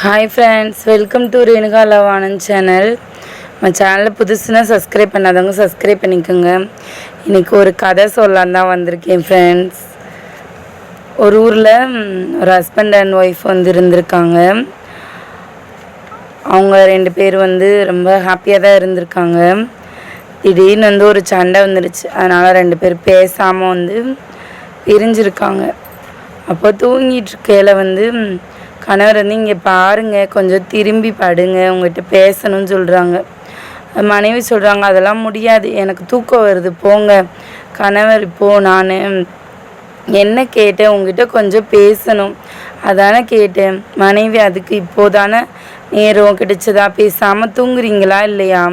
Hi friends, welcome to Renuka love Anand channel. நம்ம சேனலில் புதுசுனா subscribe பண்ணாதவங்க சப்ஸ்கிரைப் பண்ணிக்கோங்க. இன்றைக்கி ஒரு கதை சொல்லலான்னு தான் வந்திருக்கேன் ஃப்ரெண்ட்ஸ். ஒரு ஊரில் ஒரு ஹஸ்பண்ட் அண்ட் ஒய்ஃப் இருந்திருக்காங்க. அவங்க 2 பேர் ரொம்ப ஹாப்பியாக தான் இருந்திருக்காங்க. திடீர்னு ஒரு சண்டை வந்துடுச்சு. அதனால் 2 பேர் பேசாமல் பிரிஞ்சிருக்காங்க. அப்போ தூங்கிட்டு இருக்கையில் கணவர் இங்கே பாருங்கள், கொஞ்சம் திரும்பி படுங்க, உங்கள்கிட்ட பேசணும்னு சொல்கிறாங்க. மனைவி சொல்கிறாங்க, அதெல்லாம் முடியாது, எனக்கு தூக்கம் வருது, போங்க. கணவர், இப்போது நான் என்ன கேட்டேன், உங்ககிட்ட கொஞ்சம் பேசணும், அதானே கேட்டேன். மனைவி, அதுக்கு இப்போதானே நேரம் கிடைச்சதா, பேசாமல் தூங்குறீங்களா இல்லையா?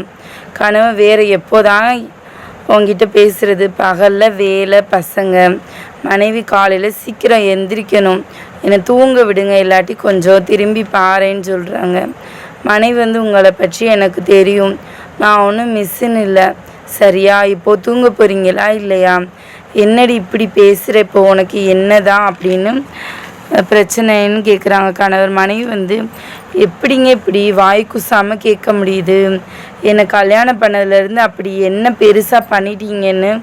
கணவர், வேறு எப்போதான் உங்ககிட்ட பேசுகிறது, பகலில் வேலை, பசங்க. மனைவி, காலையில் சீக்கிரம் எந்திரிக்கணும், என்னை தூங்க விடுங்க, இல்லாட்டி கொஞ்சம் திரும்பி பாருன்னு சொல்கிறாங்க. மனைவி, உங்களை பற்றி எனக்கு தெரியும், நான் ஒன்றும் மிஸ்ஸுன்னு இல்லை, சரியா? இப்போது தூங்க போகிறீங்களா இல்லையா? என்னடி இப்படி பேசுகிற, இப்போ உனக்கு என்ன தான் அப்படின்னு பிரச்சனைன்னு கேட்குறாங்க கணவர். மனைவி, எப்படிங்க இப்படி வாய் குசாமல் கேட்க முடியுது? என்னை கல்யாணம் பண்ணதுலேருந்து அப்படி என்ன பெருசாக பண்ணிட்டீங்கன்னு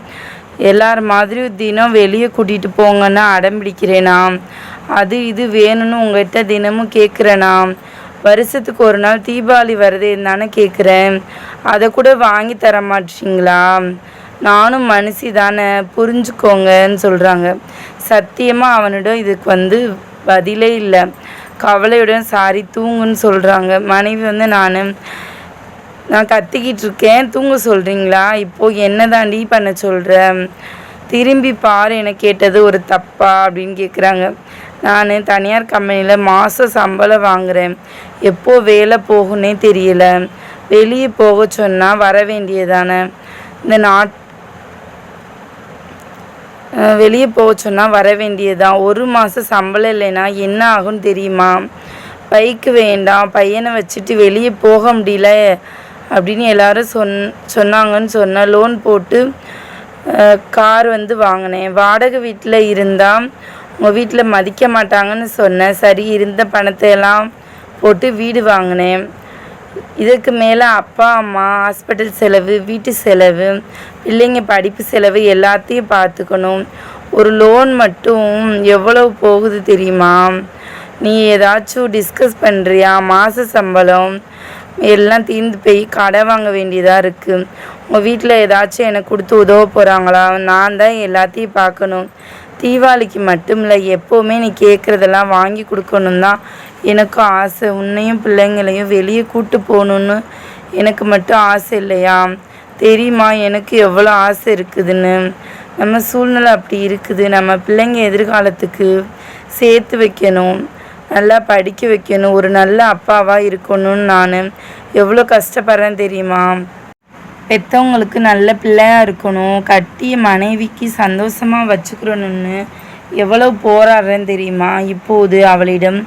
எல்லார் மாதிரியும் தினம் வெளியே கூட்டிகிட்டு போங்கன்னா அடம்பிடிக்கிறேனா? அது இது வேணும்னு உங்கள்கிட்ட தினமும் கேட்குறேனா? வருஷத்துக்கு ஒரு நாள் தீபாவளி வருதேன்னு தானே கேட்குறேன், அதை கூட வாங்கி தர மாட்டீங்களா? நானும் மனுஷி தானே, புரிஞ்சுக்கோங்கன்னு சொல்கிறாங்க. சத்தியமாக அவனிடம் இதுக்கு பதிலே இல்லை. கவலையுடன் சாரி, தூங்குன்னு சொல்கிறாங்க. மனைவி, நான் கத்திக்கிட்டு இருக்கேன், தூங்க சொல்கிறீங்களா? இப்போது என்ன தாண்டி பண்ண சொல்கிறேன்? திரும்பி பாரு, என கேட்டது ஒரு தப்பா அப்படின்னு கேட்குறாங்க. நான் தனியார் கம்பெனியில் மாதம் சம்பளம் வாங்குகிறேன், எப்போ வேலை போகுன்னே தெரியல. வெளியே போக சொன்னால் வர வேண்டியதானே? வெளியே போக சொன்னால் வர வேண்டியதான். 1 மாதம் சம்பளம் இல்லைன்னா என்ன ஆகும்னு தெரியுமா? பைக்கு வேண்டாம், பையனை வச்சுட்டு வெளியே போக முடியல அப்படின்னு எல்லாரும் சொன்னாங்கன்னு சொன்னேன். லோன் போட்டு கார் வாங்கினேன். வாடகை வீட்டில் இருந்தால் உங்கள் வீட்டில் மதிக்க மாட்டாங்கன்னு சொன்னேன். சரி, இருந்த பணத்தை எல்லாம் போட்டு வீடு வாங்கினேன். இதுக்கு மேலே அப்பா அம்மா, ஹாஸ்பிட்டல் செலவு, வீட்டு செலவு, பிள்ளைங்க படிப்பு செலவு எல்லாத்தையும் பார்த்துக்கணும். ஒரு லோன் மட்டும் எவ்வளவு போகுது தெரியுமா? நீ ஏதாச்சும் டிஸ்கஸ் பண்ணுறியா? மாத சம்பளம் எல்லாம் தீர்ந்து போய் கடை வாங்க வேண்டியதாக இருக்குது. உங்கள் வீட்டில் ஏதாச்சும் எனக்கு கொடுத்து உதவ போகிறாங்களா? நான் தான் எல்லாத்தையும் பார்க்கணும். தீபாவளிக்கு மட்டும் இல்லை, எப்போவுமே நீ கேட்குறதெல்லாம் வாங்கி கொடுக்கணும் தான் எனக்கும் ஆசை. உன்னையும் பிள்ளைங்களையும் வெளியே கூட்டு போகணுன்னு எனக்கு மட்டும் ஆசை இல்லையா? தெரியுமா எனக்கு எவ்வளோ ஆசை இருக்குதுன்னு? நம்ம சூழ்நிலை அப்படி இருக்குது. நம்ம பிள்ளைங்க எதிர்காலத்துக்கு சேர்த்து வைக்கணும், நல்லா படிக்க வைக்கணும், ஒரு நல்ல அப்பாவாக இருக்கணும்னு நான் எவ்வளோ கஷ்டப்படுறேன் தெரியுமா? பெற்றவங்களுக்கு நல்ல பிள்ளையாக இருக்கணும், கட்டிய மனைவிக்கு சந்தோஷமாக வச்சுக்கிறணுன்னு எவ்வளோ போராடுறேன்னு தெரியுமா? இப்போது அவளிடம்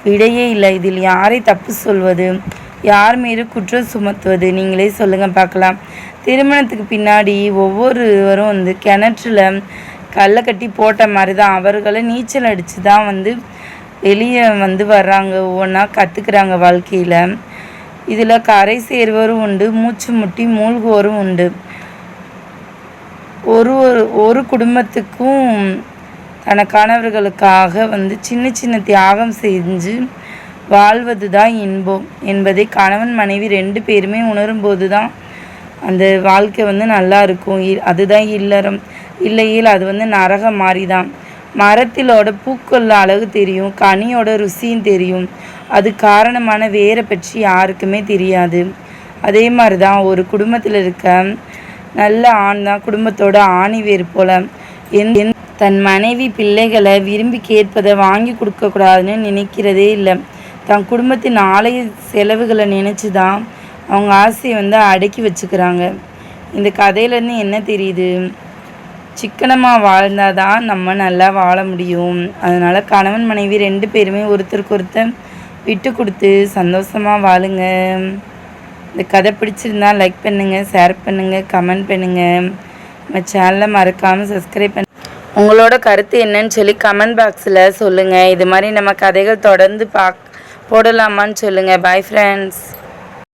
விடையே இல்லை. இதில் யாரை தப்பு சொல்வது, யார் மீது குற்றம் சுமத்துவது? நீங்களே சொல்லுங்கள் பார்க்கலாம். திருமணத்துக்கு பின்னாடி ஒவ்வொருவரும் கிணற்றுல கல்லை கட்டி போட்ட மாதிரி தான் அவர்களை நீச்சல் அடித்து தான் வெளியே வர்றாங்க, ஒவ்வொன்றா கற்றுக்குறாங்க வாழ்க்கையில். இதில் கரை சேர்வரும் உண்டு, மூச்சு முட்டி மூழ்குவோரும் உண்டு. ஒரு குடும்பத்துக்கும் தனக்கானவர்களுக்காக சின்ன சின்ன தியாகம் செஞ்சு வாழ்வது தான் இன்பம் என்பதை கணவன் மனைவி 2 பேருமே உணரும்போது தான் அந்த வாழ்க்கை நல்லா இருக்கும். அதுதான் இல்லறம். இல்லையில் அது நரகம் மாதிரி தான். மரத்திலோட பூக்கள் அழகு தெரியும், கனியோட ருசியும் தெரியும், அது காரணமான வேரை பற்றி யாருக்குமே தெரியாது. அதே மாதிரி தான் ஒரு குடும்பத்தில் இருக்க நல்ல ஆண் தான் குடும்பத்தோட ஆணி வேறு போல். தன் மனைவி பிள்ளைகளை விரும்பி கேட்பதை வாங்கி கொடுக்கக்கூடாதுன்னு நினைக்கிறதே இல்லை. தன் குடும்பத்தின் ஆலய செலவுகளை நினச்சி தான் அவங்க ஆசையை அடக்கி வச்சுக்கிறாங்க. இந்த கதையிலேருந்து என்ன தெரியுது? சிக்கனமாக வாழ்ந்தால் தான் நம்ம நல்லா வாழ முடியும். அதனால் கணவன் மனைவி 2 பேருமே ஒருத்தருக்கு ஒருத்தர் விட்டு கொடுத்து சந்தோஷமாக வாழுங்க. இந்த கதை பிடிச்சிருந்தா லைக் பண்ணுங்கள், ஷேர் பண்ணுங்கள், கமெண்ட் பண்ணுங்கள். நம்ம சேனலை மறக்காமல் சப்ஸ்கிரைப் பண்ணி உங்களோட கருத்து என்னன்னு சொல்லி கமெண்ட் பாக்ஸில் சொல்லுங்கள். இது மாதிரி நம்ம கதைகள் தொடர்ந்து போடலாமான்னு சொல்லுங்கள். Bye friends.